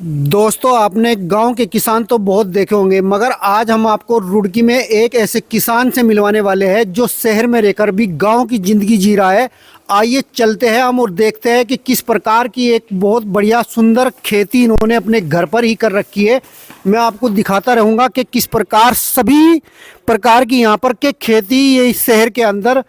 दोस्तों, आपने गांव के किसान तो बहुत देखे होंगे, मगर आज हम आपको रुड़की में एक ऐसे किसान से मिलवाने वाले हैं जो शहर में रहकर भी गांव की ज़िंदगी जी रहा है। आइए चलते हैं हम और देखते हैं कि किस प्रकार की एक बहुत बढ़िया सुंदर खेती इन्होंने अपने घर पर ही कर रखी है। मैं आपको दिखाता रहूँगा कि किस प्रकार सभी प्रकार की यहाँ पर के खेती ये इस शहर के अंदर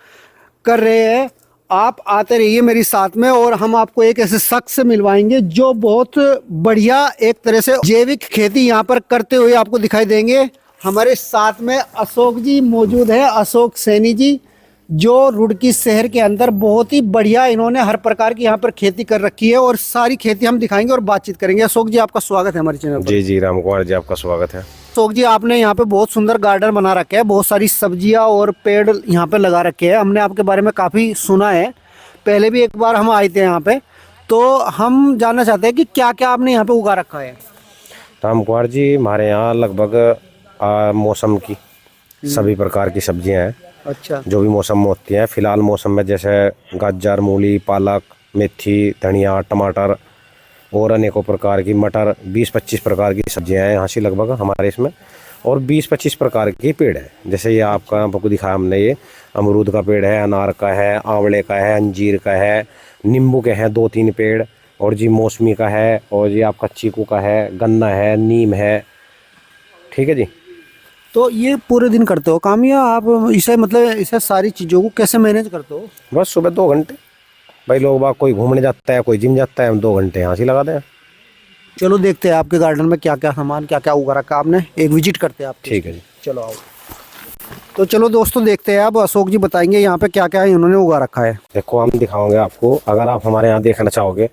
कर रहे हैं। आप आते रहिए मेरे साथ में और हम आपको एक ऐसे शख्स से मिलवाएंगे जो बहुत बढ़िया एक तरह से जैविक खेती यहाँ पर करते हुए आपको दिखाई देंगे। हमारे साथ में अशोक जी मौजूद है, अशोक सैनी जी, जो रुड़की शहर के अंदर बहुत ही बढ़िया इन्होंने हर प्रकार की यहाँ पर खेती कर रखी है और सारी खेती हम दिखाएंगे और बातचीत करेंगे। अशोक जी, आपका स्वागत है हमारे चैनल पर। जी जी, राम कुमार जी, आपका स्वागत है। अशोक जी, आपने यहाँ पे बहुत सुंदर गार्डन बना रखे है, बहुत सारी सब्जियां और पेड़ यहाँ पे लगा रखे हैं। हमने आपके बारे में काफ़ी सुना है, पहले भी एक बार हम आए थे यहाँ पे, तो हम जानना चाहते हैं कि क्या क्या आपने यहाँ पे उगा रखा है। राम कुमार जी, हमारे यहाँ लगभग मौसम की सभी प्रकार की सब्जियां हैं। अच्छा। जो भी मौसम में होती हैं, फिलहाल मौसम में जैसे गाजर, मूली, पालक, मेथी, धनिया, टमाटर और अनेकों प्रकार की मटर, 20-25 प्रकार की सब्जियां हैं यहाँ से लगभग हमारे इसमें, और 20-25 प्रकार के पेड़ हैं। जैसे ये आपको दिखाया हमने, ये अमरूद का पेड़ है, अनार का है, आंवले का है, अंजीर का है, नींबू के हैं 2-3 पेड़, और जी मौसमी का है, और ये आपका चीकू का है, गन्ना है, नीम है। ठीक है जी। तो ये पूरे दिन करते हो काम, या आप इसे मतलब इसे सारी चीज़ों को कैसे मैनेज करते हो? बस सुबह 2 घंटे, भाई लोग बाग कोई घूमने जाता है, कोई जिम जाता है, हम 2 घंटे यहाँ से लगा दें। चलो देखते हैं आपके गार्डन में क्या क्या सामान, क्या क्या उगा रखा आपने, एक विजिट करते हैं आप। ठीक है जी, चलो आओ। तो चलो दोस्तों, देखते हैं अब अशोक जी बताएंगे यहाँ पे क्या क्या इन्होंने उगा रखा है। देखो हम दिखाओगे आपको, अगर आप हमारे यहाँ देखना चाहोगे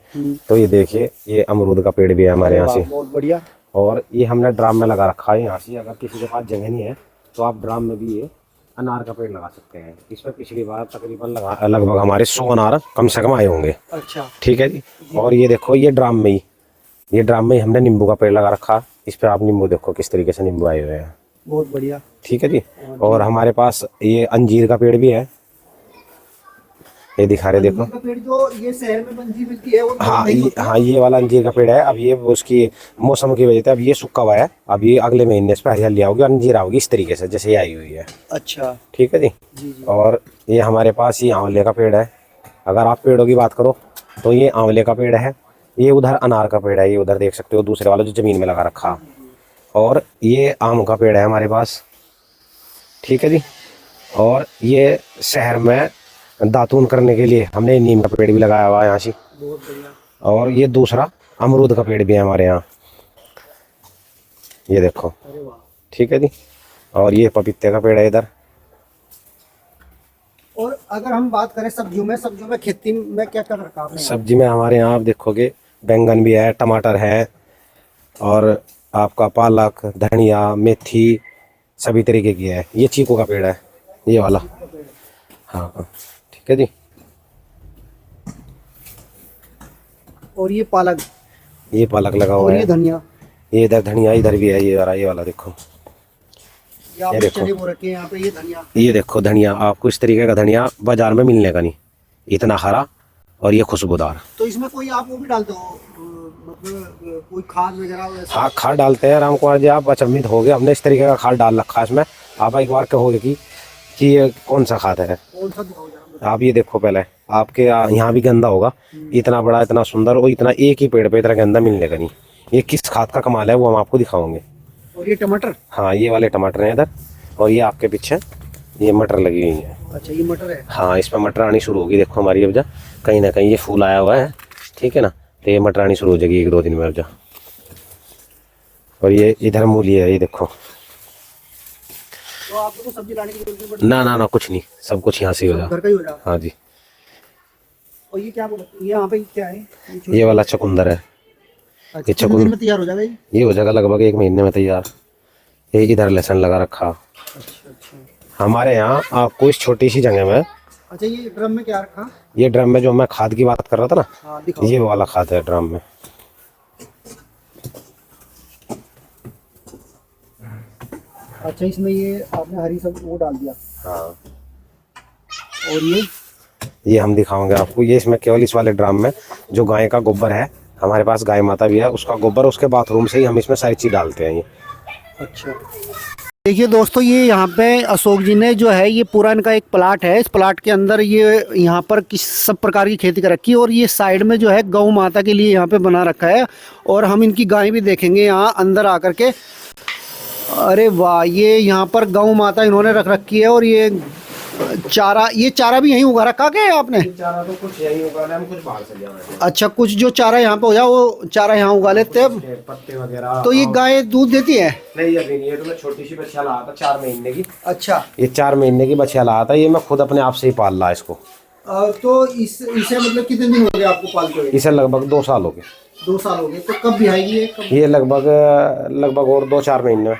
तो ये देखिए, ये अमरूद का पेड़ भी है हमारे यहाँ से, बहुत बढ़िया। और ये हमने ड्राम में लगा रखा है यहाँ से। अगर किसी के पास जगह नहीं है तो आप ड्राम में भी ये अनार का पेड़ लगा सकते हैं। इसमें पिछली बार तकरीबन लगभग हमारे 100 अनार कम से कम आए होंगे। अच्छा। ठीक है जी। और ये देखो, ये ड्राम में ही हमने नींबू का पेड़ लगा रखा। इस पर आप नींबू देखो किस तरीके से नींबू आए हुए हैं। बहुत बढ़िया। ठीक है जी। और हमारे पास ये अंजीर का पेड़ भी है, ये दिखा रहे देखो। का पेड़ जो ये शहर में अंजीर मिलती है वो हाँ, ये वाला अंजीर का पेड़ है। अब ये उसकी मौसम की वजह से अब ये सूखा हुआ है। अब ये अगले महीने इस पर हरियाली आओगी और अंजीर आओगी इस तरीके से जैसे ये आई हुई है। अच्छा। ठीक है जी। जी जी। और ये हमारे पास ये आंवले का पेड़ है। अगर आप पेड़ों की बात करो तो ये आंवले का पेड़ है। ये उधर अनार का पेड़ है, ये उधर देख सकते हो दूसरे वाला जो जमीन में लगा रखा। और ये आम का पेड़ है हमारे पास। ठीक है जी। और ये शहर में दातून करने के लिए हमने नीम का पेड़ भी लगाया हुआ है यहाँ से। बहुत बढ़िया। और ये दूसरा अमरूद का पेड़ भी है हमारे यहाँ, ये देखो। अरे वाह। ठीक है जी। और ये पपीते का पेड़ है इधर। और अगर हम बात करें सब्जियों में खेती में क्या क्या रखा आपने? सब्जी में हमारे यहाँ आप देखोगे बैंगन भी है, टमाटर है, और आपका पालक, धनिया, मेथी सभी तरीके की है। ये चीकू का पेड़ है, ये वाला। हाँ, ठीक है जी। और ये पालक लगा हुआ और है। ये धनिया, ये इधर धनिया इधर भी है, ये वाला देखो। ये देखो, चने वो रखे हैं यहाँ पे। ये धनिया, ये देखो धनिया, आपको इस तरीके का धनिया बाजार में मिलने का नहीं, इतना हरा और ये खुशबूदार। तो इसमें कोई आप वो भी डालते हो, मतलब कोई खाद वगैरह? हाँ, खाद डालते हैं राम कुमार जी। आप अचंभित हो गए, हमने इस तरीके का खाद डाल रखा है इसमें। आप एक बार कहोगे कि ये कौन सा खाद है। कौन सा दिखाओ जरा। आप ये देखो, पहले आपके यहाँ भी गंदा होगा, इतना बड़ा, इतना सुंदर, और इतना एक ही पेड़ पे इतना गंदा मिलने का नहीं। ये किस खाद का कमाल है वो हम आपको दिखाओगे। और ये टमाटर? हाँ, ये वाले टमाटर हैं इधर, और ये आपके पीछे ये मटर लगी हुई है। अच्छा, ये मटर है। हाँ, इसमें मटर आनी शुरू होगी। देखो हमारी अब जा कहीं ना कहीं ये फूल आया हुआ है। ठीक है ना, तो ये मटर आनी शुरू हो जाएगी 1-2 दिन में अब जा। और ये इधर मूली है, ये देखो। तो आपको तो सब्जी लाने की जरूरत नहीं ना, कुछ नहीं, सब कुछ यहाँ से हो जा। घर का ही हो जाए। हाँ जी। और ये क्या बोलते हैं यहाँ पे, क्या है? ये वाला चुकंदर है। अच्छा, ये कितने दिन में तैयार हो जाएगा ये हो जाएगा लगभग 1 महीने में तैयार। ये इधर लहसुन लगा रखा। अच्छा। हमारे यहाँ आपको इस छोटी सी जगह में। अच्छा, ये ड्रम में क्या रखा? ये ड्रम में जो मैं खाद की बात कर रहा था ना, हाँ, दिखाओ। ये वाला खाद है ड्रम में। अच्छा, इसमें ये आपने हरी सब वो डाल दिया। हाँ। और ये हम दिखाओगे आपको। ये इसमें केवल इस वाले ड्रम में जो गाय का गोबर है हमारे पास गाय माता भी है, उसका गोबर, उसके बाथरूम से ही हम इसमें सारी चीज़ डालते हैं ये। अच्छा, देखिए दोस्तों, ये यहाँ पे अशोक जी ने जो है ये पूरा इनका एक प्लाट है। इस प्लाट के अंदर ये यहाँ पर किस सब प्रकार की खेती कर रखी है, और ये साइड में जो है गौ माता के लिए यहाँ पे बना रखा है। और हम इनकी गाय भी देखेंगे यहाँ अंदर आकर के। अरे वाह, ये यहाँ पर गौ माता इन्होंने रख रखी है। और ये चारा भी यहीं उगा रखा क्या है आपने? चारा तो कुछ यही उगा रहे हैं, हम कुछ बाहर से ले आए हैं। अच्छा, कुछ जो चारा यहाँ पे हो जाए वो चारा यहाँ उगा लेते हैं। पत्ते वगैरह। तो ये गाय दूध देती है? नहीं, अभी नहीं है। तो मैं छोटी सी बच्चा लाया था 4 महीने की। अच्छा, ये 4 महीने की बच्चा लाया था, ये मैं खुद अपने आप से ही पाल रहा इसको। तो इसे मतलब कितने दिन हो गए आपको पालते हुए? इसे लगभग 2 साल हो गए। 2 साल हो गए। तो कब भी आएगी ये? ये लगभग और 2-4 महीने में।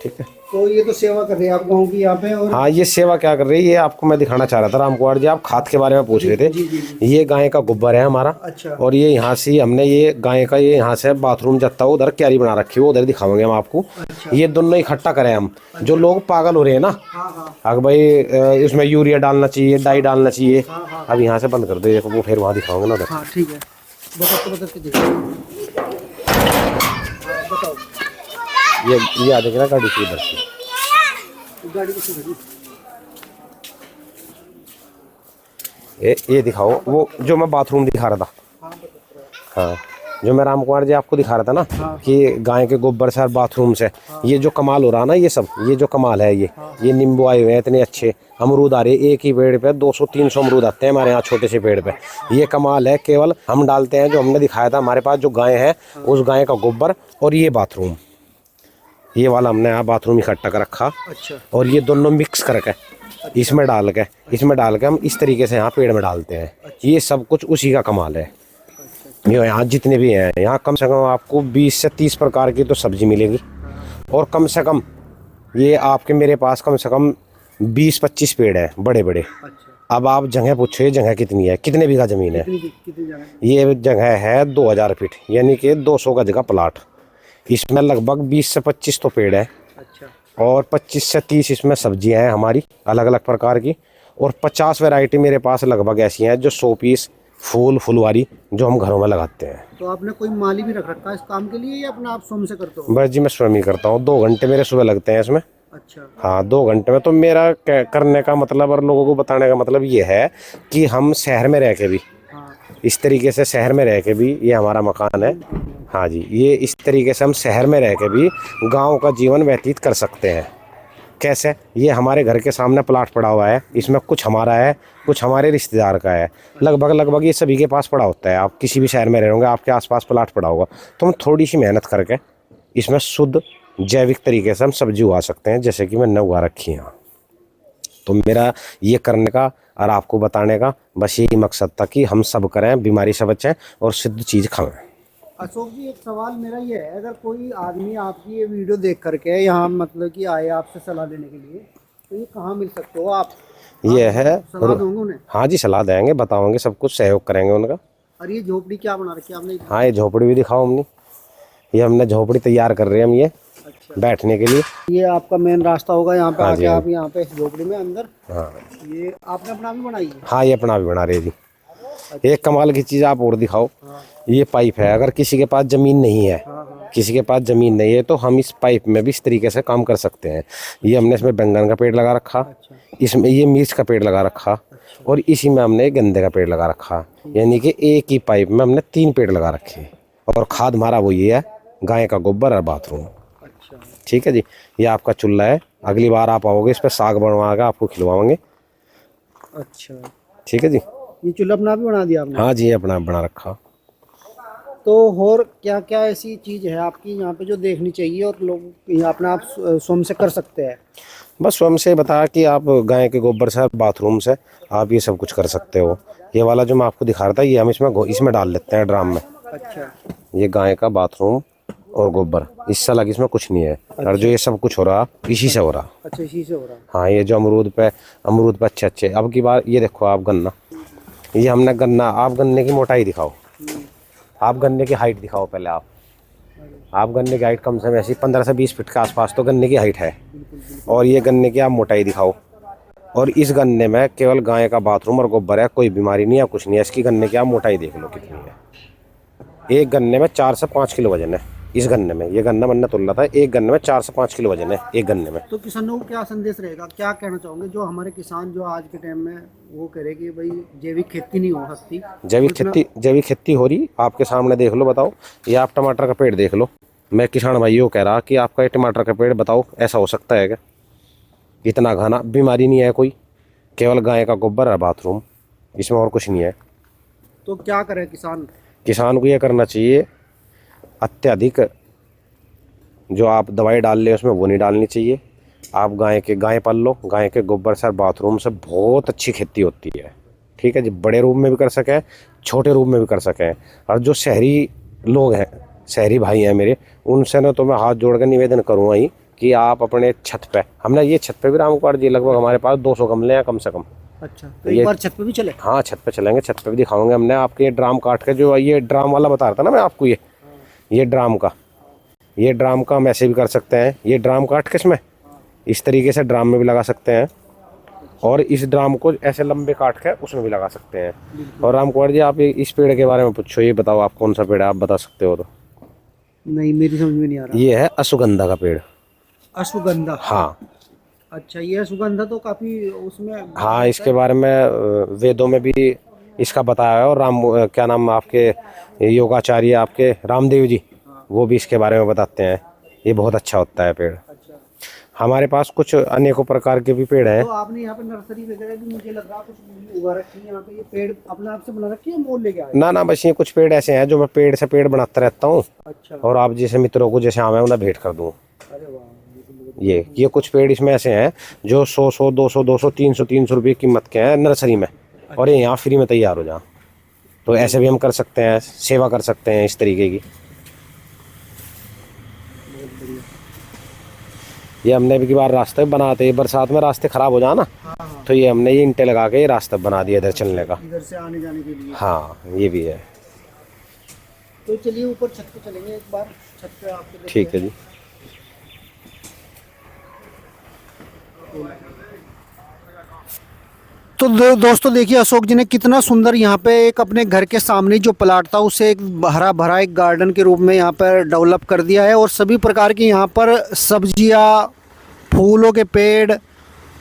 ठीक है। तो ये तो सेवा कर रही है आप गाँव की यहाँ पे। और हाँ, ये सेवा क्या कर रही है, ये आपको मैं दिखाना चाह रहा था राम कुमार जी। आप खाद के बारे में पूछ रहे थे। ये गाय का गोबर है हमारा। अच्छा। और ये यहाँ से हमने ये गाय का ये यहाँ से बाथरूम जाता है, उधर क्यारी बना रखी है, उधर दिखाएंगे हम आपको। अच्छा। ये दोनों इकट्ठा करें हम। जो लोग पागल हो रहे हैं ना, हाँ। अगर भाई इसमें यूरिया डालना चाहिए, डाई डालना चाहिए। अब यहाँ से बंद कर दो, देखो वो फिर वहाँ दिखाओगे ना उधर। हाँ ठीक है, बताओ। ये आ जाएगी ना गाड़ी की इधर से। गाड़ी को ये दिखाओ, वो जो मैं बाथरूम दिखा रहा था। हाँ, जो मैं राम कुमार जी आपको दिखा रहा था ना, कि गाय के गोबर से और बाथरूम से ये जो कमाल हो रहा ना, ये सब ये जो कमाल है, ये नींबू आए हुए हैं इतने अच्छे, अमरूद आ रहे हैं। एक ही पेड़ पे 200-300 अमरूद आते हैं हमारे यहाँ छोटे से पेड़ पे। ये कमाल है। केवल हम डालते हैं, जो हमने दिखाया था हमारे पास जो गाय है, उस गाय का गोबर और ये बाथरूम, ये वाला हमने यहाँ बाथरूम इकट्ठा कर रखा। अच्छा। और ये दोनों मिक्स करके इसमें डाल के हम इस तरीके से यहाँ पेड़ में डालते हैं। ये सब कुछ उसी का कमाल है। ये यहाँ जितने भी हैं, यहाँ कम से कम आपको 20 से 30 प्रकार की तो सब्जी मिलेगी। और कम से कम ये आपके मेरे पास कम से कम 20-25 पेड़ हैं बड़े बड़े। अच्छा। अब आप जगह पूछो, ये जगह कितनी है, कितने बीघा ज़मीन है? कितनी जगह? ये जगह है 2000 फीट, यानी कि 200 गज का प्लाट। इसमें लगभग 20 से 25 तो पेड़ है। अच्छा। और 25 से 30 इसमें सब्जियां हैं हमारी अलग अलग प्रकार की। और 50 वैरायटी मेरे पास लगभग ऐसी हैं जो 100 पीस फुलवारी जो हम घरों में लगाते हैं। तो आपने कोई माली भी रख रखा है इस काम के लिए, या अपना आप स्वयं से करते हो? बस जी, मैं स्वयं ही करता हूँ। 2 घंटे मेरे सुबह लगते हैं इसमें। अच्छा। हाँ, 2 घंटे में। तो मेरा करने का मतलब और लोगों को बताने का मतलब ये है कि हम शहर में रह के भी इस तरीके से, शहर में रह के भी, ये हमारा मकान है। हाँ जी, ये इस तरीके से हम शहर में रह के भी गांव का जीवन व्यतीत कर सकते हैं। कैसे? ये हमारे घर के सामने प्लाट पड़ा हुआ है, इसमें कुछ हमारा है, कुछ हमारे रिश्तेदार का है। लगभग ये सभी के पास पड़ा होता है। आप किसी भी शहर में रह होंगे, आपके आसपास प्लाट पड़ा होगा। तो हम थोड़ी सी मेहनत करके इसमें शुद्ध जैविक तरीके से हम सब्जी उगा सकते हैं, जैसे कि मैंने उगा रखी है। तो मेरा ये करने का और आपको बताने का बस यही मकसद था कि हम सब करें, बीमारी से बचें और शुद्ध चीज़ खाएं। अशोक जी, एक सवाल मेरा ये है, अगर कोई आदमी आपकी ये वीडियो देख करके यहाँ मतलब कि आए आपसे सलाह लेने के लिए, तो ये कहाँ मिल सकते हो आप? ये है, सलाह दोगे उन्हें? हाँ जी, सलाह देंगे, बताओगे, सब कुछ सहयोग करेंगे उनका। और ये झोपड़ी क्या बना रखी है आपने? हाँ, ये झोपड़ी भी दिखाओ हमने। ये हमने झोपड़ी तैयार कर रहे हैं हम, ये बैठने के लिए। ये आपका मेन रास्ता होगा यहाँ पे आके, आप यहाँ पे झोपड़ी में अंदर। हाँ, ये आपने अपना भी बनाई है? हाँ, ये अपना भी बना रहे जी। एक कमाल की चीज़ आप और दिखाओ। ये पाइप है। अगर किसी के पास ज़मीन नहीं है, किसी के पास ज़मीन नहीं है, तो हम इस पाइप में भी इस तरीके से काम कर सकते हैं। ये हमने इसमें बैंगन का पेड़ लगा रखा, इसमें ये मिर्च का पेड़ लगा रखा, और इसी में हमने गंदे का पेड़ लगा रखा। यानी कि एक ही पाइप में हमने 3 पेड़ लगा रखे। और खाद हमारा वो ये है, गाय का गोबर और बाथरूम। ठीक है जी। ये आपका चूल्हा है। अगली बार आप आओगे, इस पर साग बनवा के आपको खिलवाएंगे। अच्छा, ठीक है जी। ये चूल्हा अपना भी बना दिया आपने? हाँ जी, अपना बना रखा। तो और क्या क्या ऐसी चीज़ है आपकी यहाँ पे जो देखनी चाहिए और लोग यहाँ अपना आप स्वयं से कर सकते हैं? बस स्वयं से बताया कि आप गाय के गोबर से, बाथरूम से आप ये सब कुछ कर सकते हो। ये वाला जो मैं आपको दिखा रहा था, ये हम इसमें डाल लेते हैं ड्राम में। अच्छा। ये गाय का बाथरूम और गोबर, इससे अलग इसमें कुछ नहीं है। अच्छा। और जो ये सब कुछ हो रहा, इसी से हो रहा। अच्छा, इसी से हो रहा। हाँ, ये जो अमरूद पे अच्छे अब की बार ये देखो आप गन्ना, ये हमने गन्ना, आप गन्ने की मोटाई दिखाओ, आप गन्ने की हाइट दिखाओ पहले। आप गन्ने की हाइट कम से कम ऐसी 15 से 20 फीट के आसपास तो गन्ने की हाइट है। और ये गन्ने की आप मोटाई दिखाओ। और इस गन्ने में केवल गाय का बाथरूम और गोबर है, कोई बीमारी नहीं है, कुछ नहीं है। इसकी गन्ने की आप मोटाई देख लो कितनी है। एक गन्ने में 4 से 5 किलो वजन है। इस गन्ने में, ये गन्ना मैंने तोला था, एक गन्ने में 4 से 5 किलो वजन है एक गन्ने में। तो किसानों को क्या संदेश रहेगा, क्या कहना चाहोगे जो हमारे किसान जो आज के टाइम में वो करे कि भाई जैविक खेती नहीं हो सकती? जैविक खेती हो रही आपके सामने, देख लो, बताओ। ये आप टमाटर का पेड़ देख लो। मैं किसान भाइयों को कह रहा कि आपका ये टमाटर का पेड़ बताओ ऐसा हो सकता है क्या? इतना घना, बीमारी नहीं है कोई, केवल गाय का गोबर है बाथरूम, इसमें और कुछ नहीं है। तो क्या करे किसान? किसान को ये करना चाहिए, अत्यधिक जो आप दवाई डाल ले उसमें वो नहीं डालनी चाहिए। आप गाय पाल लो, गाय के गोबर से, बाथरूम से बहुत अच्छी खेती होती है। ठीक है जी, बड़े रूप में भी कर सकें, छोटे रूप में भी कर सकें। और जो शहरी लोग हैं, शहरी भाई हैं मेरे, उनसे ना तो मैं हाथ जोड़ कर निवेदन करूँगा ही कि आप अपने छत पे, हमने ये छत पे भी राम कुमार जी लगभग हमारे पास 200 गमले हैं कम से कम। अच्छा, तो एक बार छत पे भी चले? हाँ, छत पे चलेंगे, छत पे भी दिखाऊंगे। हमने आपके ड्राम काट के, जो ये ड्राम वाला बता रहा था ना मैं आपको, ये ड्राम का हम ऐसे भी कर सकते हैं। ये ड्राम काट के इसमें इस तरीके से ड्राम में भी लगा सकते हैं, और इस ड्राम को ऐसे लंबे काट के उसमें भी लगा सकते हैं। और राम कुमार जी, आप इस पेड़ के बारे में पूछो, ये बताओ आप कौन सा पेड़ है, आप बता सकते हो तो? नहीं, मेरी समझ में नहीं आ रहा। ये है अश्वगंधा का पेड़। अश्वगंधा? हाँ। अच्छा, ये अश्वगंधा तो काफी उसमें, हाँ, इसके बारे में वेदों में भी इसका बताया है। और क्या नाम आपके योगाचार्य आपके रामदेव जी, वो भी इसके बारे में बताते हैं। ये बहुत अच्छा होता है पेड़। अच्छा, हमारे पास कुछ अनेकों प्रकार के भी पेड़ हैं। तो आपने यहाँ पे नर्सरी वगैरह भी मुझे लग रहा कुछ उगा रखी है यहाँ पे? ये पेड़ अपने आप से बना रखी है, मोल लेके आए? ना, बस ये कुछ पेड़ ऐसे हैं जो मैं पेड़ से पेड़ बनाता रहता हूँ, अच्छा। और आप जैसे मित्रों को जैसे आवे उन्हें भेंट कर दूँ। अरे वाह, ये तो बहुत ये कुछ पेड़ इसमें ऐसे हैं जो 100 200 300 रुपये कीमत के हैं नर्सरी में, और ये यहाँ फ्री में तैयार हो जा। तो ऐसे भी हम कर सकते हैं, सेवा कर सकते हैं इस तरीके की। बढ़िया। ये हमने भी की बार रास्ते बनाते, बरसात में रास्ते खराब हो जाए ना, हाँ, तो ये हमने ये ईंटें लगा के ये रास्ता बना दिया इधर चलने का। इधर से आने जाने के लिए। हाँ, ये भी है। तो चलिए ऊपर छत पे चलेंगे एक बार, छत पे आपको देखते ठीक है जी। तो दोस्तों देखिए, अशोक जी ने कितना सुंदर यहाँ पे एक अपने घर के सामने जो प्लाट था उसे एक हरा भरा एक गार्डन के रूप में यहाँ पर डेवलप कर दिया है। और सभी प्रकार की यहाँ पर सब्जियाँ, फूलों के पेड़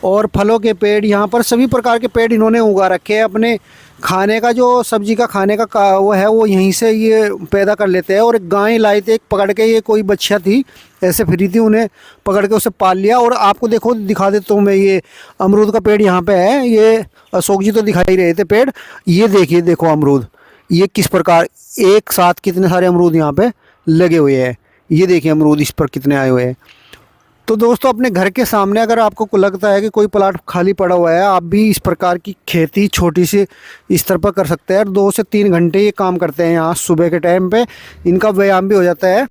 और फलों के पेड़, यहाँ पर सभी प्रकार के पेड़ इन्होंने उगा रखे हैं। अपने खाने का जो सब्जी का खाने का वो है वो यहीं से ये पैदा कर लेते हैं। और एक गाय लाई थी, एक पकड़ के, ये कोई बच्चा थी ऐसे फिरी थी, उन्हें पकड़ के उसे पाल लिया। और आपको देखो, दिखा देता हूँ मैं, ये अमरूद का पेड़ यहाँ पे है। ये अशोक जी तो दिखाई रहे थे पेड़, ये देखिए, देखो अमरूद, ये किस प्रकार एक साथ कितने सारे अमरूद यहाँ पे लगे हुए हैं। ये देखिए अमरूद इस पर कितने आए हुए हैं। तो दोस्तों, अपने घर के सामने अगर आपको लगता है कि कोई प्लाट खाली पड़ा हुआ है, आप भी इस प्रकार की खेती छोटी सी स्तर पर कर सकते हैं। 2 से 3 घंटे ये काम करते हैं यहाँ सुबह के टाइम पे, इनका व्यायाम भी हो जाता है।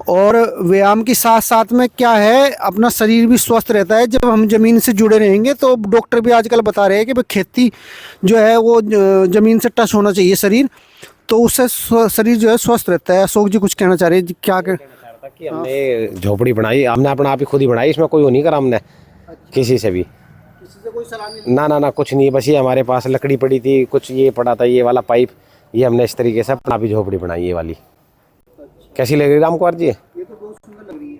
और व्यायाम के साथ साथ में क्या है, अपना शरीर भी स्वस्थ रहता है। जब हम ज़मीन से जुड़े रहेंगे, तो डॉक्टर भी आजकल बता रहे हैं कि भाई खेती जो है वो ज़मीन से टच होना चाहिए शरीर, तो उससे शरीर जो है स्वस्थ रहता है। अशोक जी कुछ कहना चाह रहे हैं, क्या कि हमने झोपड़ी बनाई, हमने अपना आप ही खुद ही बनाई, इसमें कोई वो नहीं करा हमने। अच्छा। किसी से कोई सलाह नहीं? ना, कुछ नहीं, बस ये हमारे पास लकड़ी पड़ी थी, कुछ ये पड़ा था, ये वाला पाइप, ये हमने इस तरीके से अपना भी झोपड़ी बनाई, ये वाली। अच्छा। कैसी लग रही राम कुमार जी? ये तो बहुत सुंदर लग रही है।